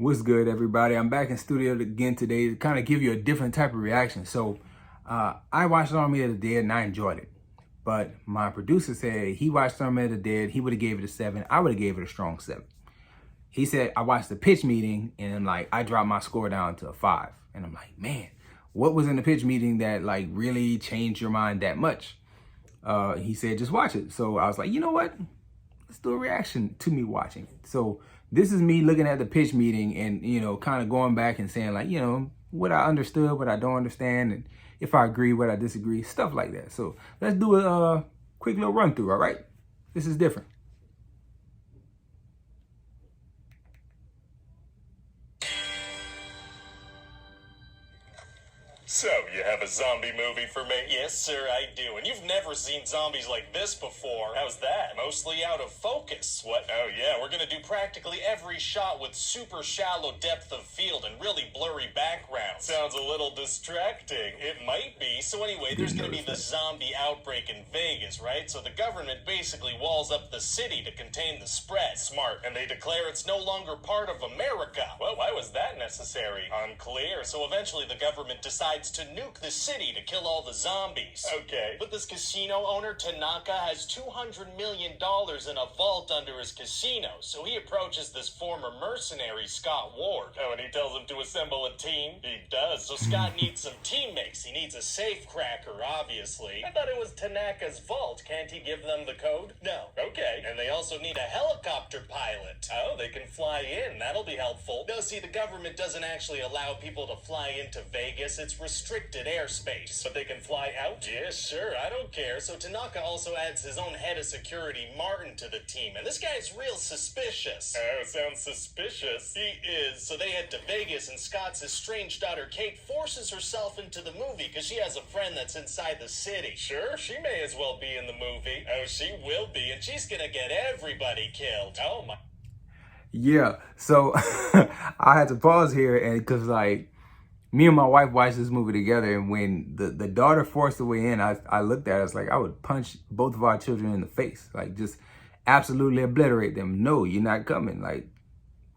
What's good, everybody? I'm back in studio again today to kind of give you a different type of reaction. So, I watched Army of the Dead and I enjoyed it. But my producer said he watched Army of the Dead, he would have gave it a 7. I would have gave it a strong 7. He said I watched the pitch meeting and I dropped my score down to a 5. And I'm like, man, what was in the pitch meeting that really changed your mind that much? He said, just watch it. So I was like, you know what? Let's do a reaction to me watching it. So this is me looking at the pitch meeting and, kind of going back and saying what I understood, what I don't understand, and if I agree, what I disagree, stuff like that. So let's do a quick little run through, all right? This is different. So, you have a zombie movie for me? Yes, sir, I do. And you've never seen zombies like this before. How's that? Mostly out of focus. What? Oh, yeah, we're gonna do practically every shot with super shallow depth of field and really blurry backgrounds. Sounds a little distracting. It might be. So anyway, there's gonna be the zombie outbreak in Vegas, right? So the government basically walls up the city to contain the spread. Smart. And they declare it's no longer part of America. Well, why was that necessary? Unclear. So eventually the government decides to nuke the city to kill all the zombies. Okay. But this casino owner, Tanaka, has $200 million in a vault under his casino. So he approaches this former mercenary, Scott Ward. Oh, and he tells him to assemble a team? He does. So Scott needs some teammates. He needs a safe cracker, obviously. I thought it was Tanaka's vault. Can't he give them the code? No. Okay. And they also need a helicopter pilot. Oh, they can fly in. That'll be helpful. No, see, the government doesn't actually allow people to fly into Vegas. It's restricted airspace. But they can fly out? Yeah, sure, I don't care. So Tanaka also adds his own head of security, Martin, to the team. And this guy's real suspicious. Oh, sounds suspicious. He is. So they head to Vegas and Scott's estranged daughter, Kate, forces herself into the movie because she has a friend that's inside the city. Sure, she may as well be in the movie. Oh, she will be. And she's gonna get everybody killed. Oh, my. Yeah, so I had to pause here and because me and my wife watched this movie together, and when the daughter forced her way in, I looked at her, I was like, I would punch both of our children in the face, just absolutely obliterate them. No, you're not coming.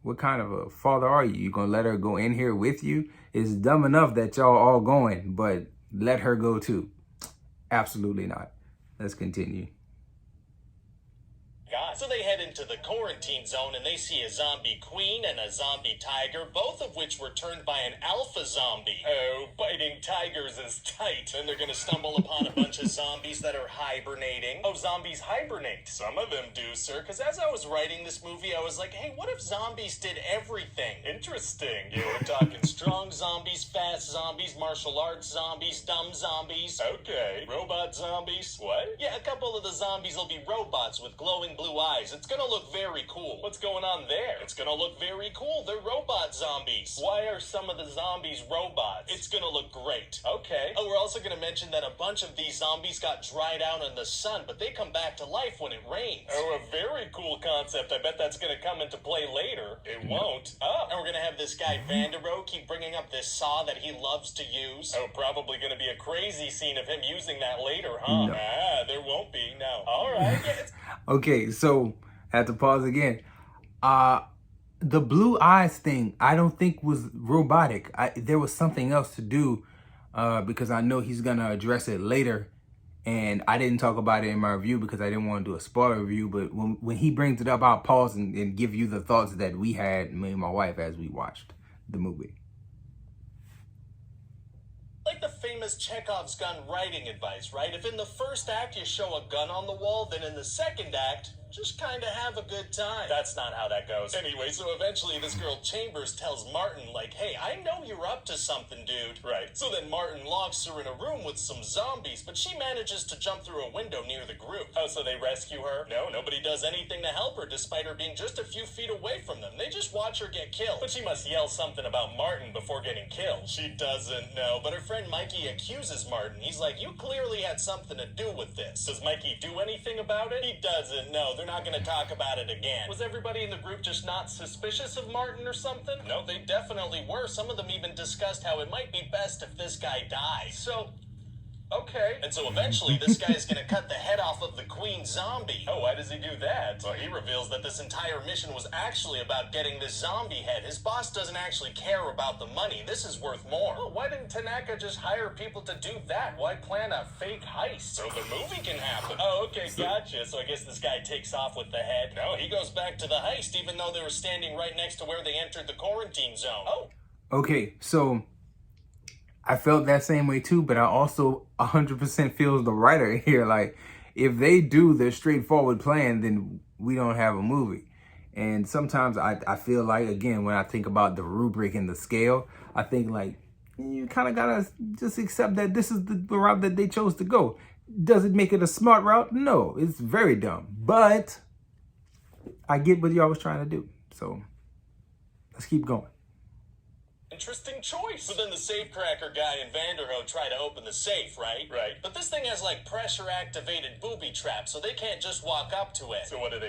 What kind of a father are you? You gonna let her go in here with you? It's dumb enough that y'all all going, but let her go too. Absolutely not. Let's continue. So they head into the quarantine zone and they see a zombie queen and a zombie tiger, both of which were turned by an alpha zombie. Oh, biting tigers is tight. And they're gonna stumble upon a bunch of zombies that are hibernating. Oh, zombies hibernate. Some of them do, sir, because as I was writing this movie, I was like, hey, what if zombies did everything? Interesting. You were talking strong zombies, fast zombies, martial arts zombies, dumb zombies. Okay. Robot zombies. What? Yeah, a couple of the zombies will be robots with glowing blue eyes. It's gonna look very cool. What's going on there? It's gonna look very cool. They're robot zombies. Why are some of the zombies robots? It's gonna look great. Okay. Oh, we're also gonna mention that a bunch of these zombies got dried out in the sun, but they come back to life when it rains. Oh, a very cool concept. I bet that's gonna come into play later. It won't. Oh, and we're gonna have this guy Vandero keep bringing up this saw that he loves to use. Oh, probably gonna be a crazy scene of him using that later, huh? No. Ah, there won't be. No. All right. Yeah, okay, so I had to pause again. The blue eyes thing, I don't think was robotic. There was something else to do because I know he's gonna address it later, and I didn't talk about it in my review because I didn't want to do a spoiler review. But when he brings it up, I'll pause and give you the thoughts that we had, me and my wife, as we watched the movie. Like the famous Chekhov's gun writing advice, right? If in the first act you show a gun on the wall, then in the second act, just kind of have a good time. That's not how that goes. Anyway, so eventually this girl Chambers tells Martin, hey, I know you're up to something, dude. Right. So then Martin locks her in a room with some zombies, but she manages to jump through a window near the group. Oh, so they rescue her? No, nobody does anything to help her, despite her being just a few feet away from them. They just watch her get killed. But she must yell something about Martin before getting killed. She doesn't know, but her friend Mikey accuses Martin. He's like, you clearly had something to do with this. Does Mikey do anything about it? He doesn't know. They're not going to talk about it again. Was everybody in the group just not suspicious of Martin or something? No, they definitely were. Some of them even discussed how it might be best if this guy dies. So, Okay. And so eventually this guy is gonna cut the head off of the queen zombie. Oh, why does he do that? Well, he reveals that this entire mission was actually about getting this zombie head. His boss doesn't actually care about the money. This is worth more. Well, why didn't Tanaka just hire people to do that? Why plan a fake heist? So the movie can happen. Oh, okay, gotcha. So I guess this guy takes off with the head. No, he goes back to the heist even though they were standing right next to where they entered the quarantine zone. Oh. Okay, so I felt that same way too, but I also 100% feel the writer here. Like, if they do the straightforward plan, then we don't have a movie. And sometimes I feel like, again, when I think about the rubric and the scale, I think like, you kind of gotta just accept that this is the route that they chose to go. Does it make it a smart route? No, it's very dumb. But I get what y'all was trying to do. So let's keep going. Interesting choice. But then the safecracker guy and Vanderho try to open the safe, right? Right. But this thing has like pressure-activated booby traps, so they can't just walk up to it. So what do?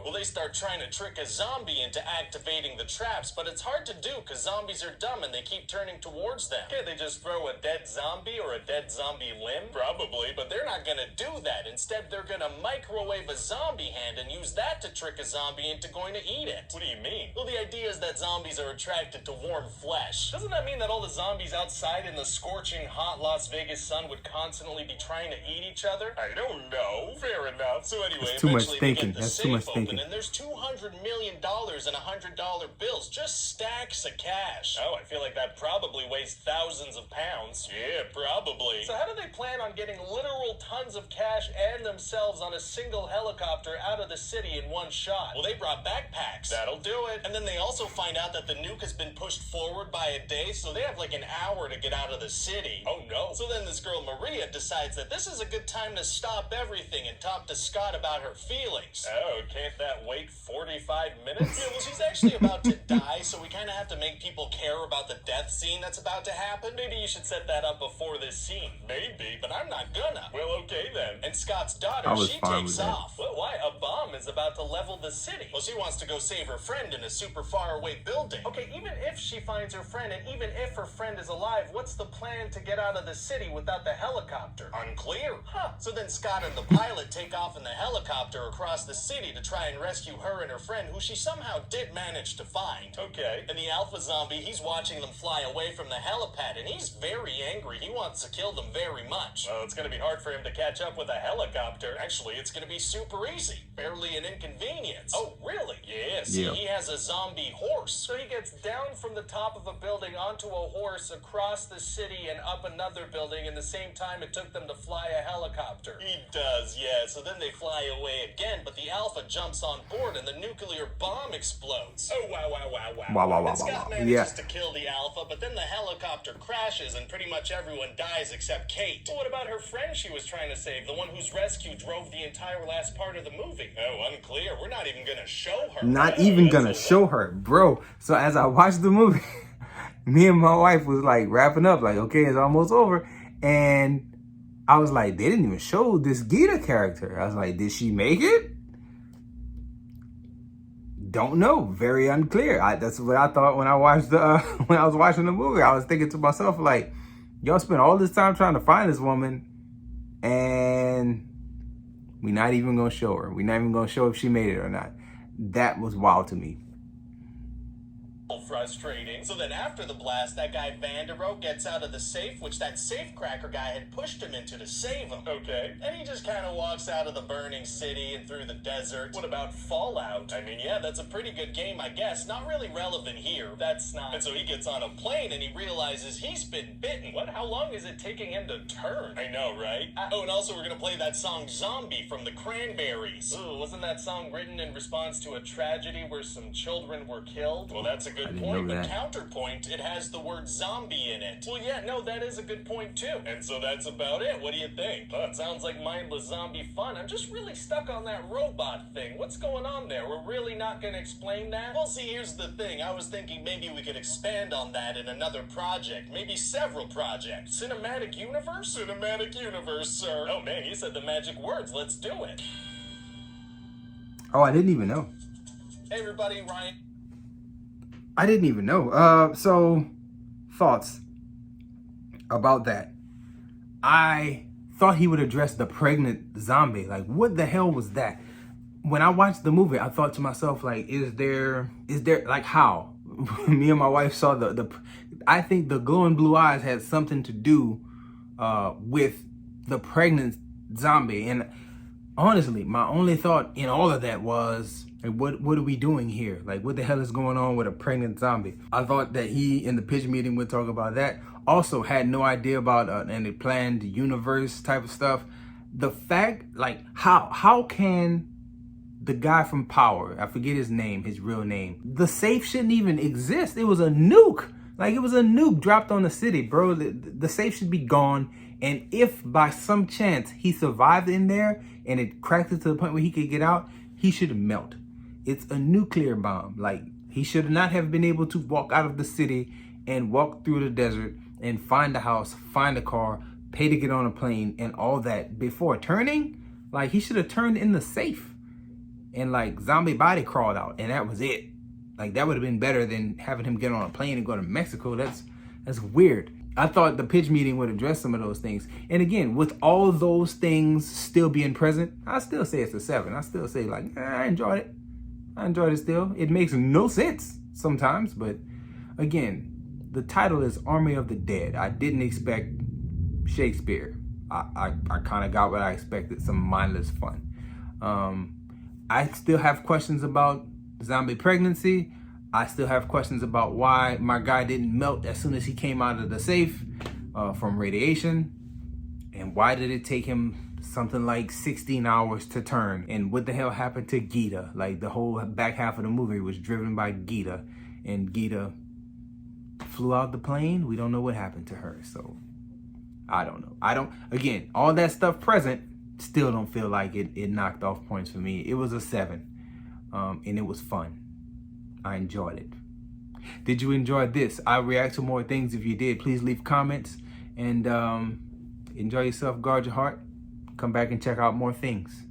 Well, they start trying to trick a zombie into activating the traps, but it's hard to do because zombies are dumb and they keep turning towards them. Can't they just throw a dead zombie or a dead zombie limb? Probably, but they're not gonna do that. Instead, they're gonna microwave a zombie hand and use that to trick a zombie into going to eat it. What do you mean? Well, the idea is that zombies are attracted to warm flesh. Doesn't that mean that all the zombies outside in the scorching hot Las Vegas sun would constantly be trying to eat each other? I don't know. Fair enough. So anyway, That's too much eventually thinking. they get the That's safe too much open, thinking. and there's $200 million in $100 bills, just stacks of cash. Oh, I feel like that probably weighs thousands of pounds. Yeah, probably. So how do they plan on getting literal tons of cash and themselves on a single helicopter out of the city in one shot? Well, they brought backpacks. That'll do it. And then they also find out that the nuke has been pushed forward by a day, so they have like an hour to get out of the city. Oh no. So then this girl Maria decides that this is a good time to stop everything and talk to Scott about her feelings. Oh, can't that wait 45 minutes? Yeah, well, she's actually about to die, so we kind of have to make people care about the death scene that's about to happen. Maybe you should set that up before this scene. Maybe, but I'm not gonna. Well, okay then. And Scott's daughter, she takes off. Well, why? A bomb is about to level the city. Well, she wants to go save her friend in a super far away building. Okay, even if she finds her friend and even if her friend is alive, what's the plan to get out of the city without the helicopter? Unclear. Huh. So then Scott and the pilot take off in the helicopter across the city to try and rescue her and her friend, who she somehow did manage to find. Okay. And the alpha zombie, he's watching them fly away from the helipad, and he's very angry. He wants to kill them very much. Well, it's gonna be hard for him to catch up with a helicopter. Actually, it's gonna be super easy. Barely an inconvenience. Oh, really? Yes. Yeah. He has a zombie horse. So he gets down from the top of a building onto a horse across the city and up another building in the same time it took them to fly a helicopter. He does, yeah. So then they fly away again, but the Alpha jumps on board and the nuclear bomb explodes. Oh, wow. And Scott manages to kill the Alpha, but then the helicopter crashes and pretty much everyone dies except Kate. Well, what about her friend she was trying to save, the one whose rescue drove the entire last part of the movie? Oh, unclear. We're not even gonna show her. Not even gonna show her, bro. So as I watched the movie, me and my wife was like wrapping up, like, okay, it's almost over. And I was like, they didn't even show this Gita character. I was like, did she make it? Don't know. Very unclear. That's what I thought when I watched the when I was watching the movie. I was thinking to myself, like, y'all spent all this time trying to find this woman, and we're not even gonna show her. We're not even gonna show if she made it or not. That was wild to me. Frustrating. So then after the blast, that guy Vanderoe gets out of the safe, which that safecracker guy had pushed him into to save him. Okay. And he just kind of walks out of the burning city and through the desert. What about Fallout? I mean, yeah, that's a pretty good game, I guess. Not really relevant here. That's not. And so he gets on a plane and he realizes he's been bitten. What? How long is it taking him to turn? I know, right? Oh, and also we're gonna play that song Zombie from the Cranberries. Ooh, wasn't that song written in response to a tragedy where some children were killed? Well, that's a good point, but counterpoint, it has the word zombie in it. Well, yeah, no, that is a good point too. And so that's about it. What do you think? It sounds like mindless zombie fun. I'm just really stuck on that robot thing. What's going on there? We're really not going to explain that? Well, see, here's the thing. I was thinking maybe we could expand on that in another project. Maybe several projects. Cinematic universe? Cinematic universe, sir. Oh man, you said the magic words. Let's do it. Oh, I didn't even know. Hey everybody, Ryan. I didn't even know. So, thoughts about that. I thought he would address the pregnant zombie. Like, what the hell was that? When I watched the movie, I thought to myself, like, is there like, how? Me and my wife saw I think the glowing blue eyes had something to do with the pregnant zombie. And honestly, my only thought in all of that was, like, what are we doing here? Like, what the hell is going on with a pregnant zombie? I thought that he, in the pitch meeting, would talk about that. Also had no idea about any planned universe type of stuff. The fact, like, how can the guy from Power, I forget his name, his real name, the safe shouldn't even exist. It was a nuke. Like, it was a nuke dropped on the city, bro. The safe should be gone. And if by some chance he survived in there and it cracked it to the point where he could get out, he should have melted. It's a nuclear bomb. Like, he should not have been able to walk out of the city and walk through the desert and find a house, find a car, pay to get on a plane and all that before turning. Like, he should have turned in the safe and, like, zombie body crawled out, and that was it. Like, that would have been better than having him get on a plane and go to Mexico. That's weird. I thought the pitch meeting would address some of those things. And again, with all those things still being present, I still say it's a 7. I still say, like, I enjoyed it. I enjoyed it still. It makes no sense sometimes, but again, the title is Army of the Dead. I didn't expect Shakespeare. I kind of got what I expected, some mindless fun. I still have questions about zombie pregnancy. I still have questions about why my guy didn't melt as soon as he came out of the safe from radiation. And why did it take him something like 16 hours to turn? And what the hell happened to Gita? Like, the whole back half of the movie was driven by Gita. And Gita flew out the plane. We don't know what happened to her. So, I don't know. Again, all that stuff present, still don't feel like it knocked off points for me. It was a 7, and it was fun. I enjoyed it. Did you enjoy this? I'll react to more things. If you did, please leave comments, and enjoy yourself, guard your heart. Come back and check out more things.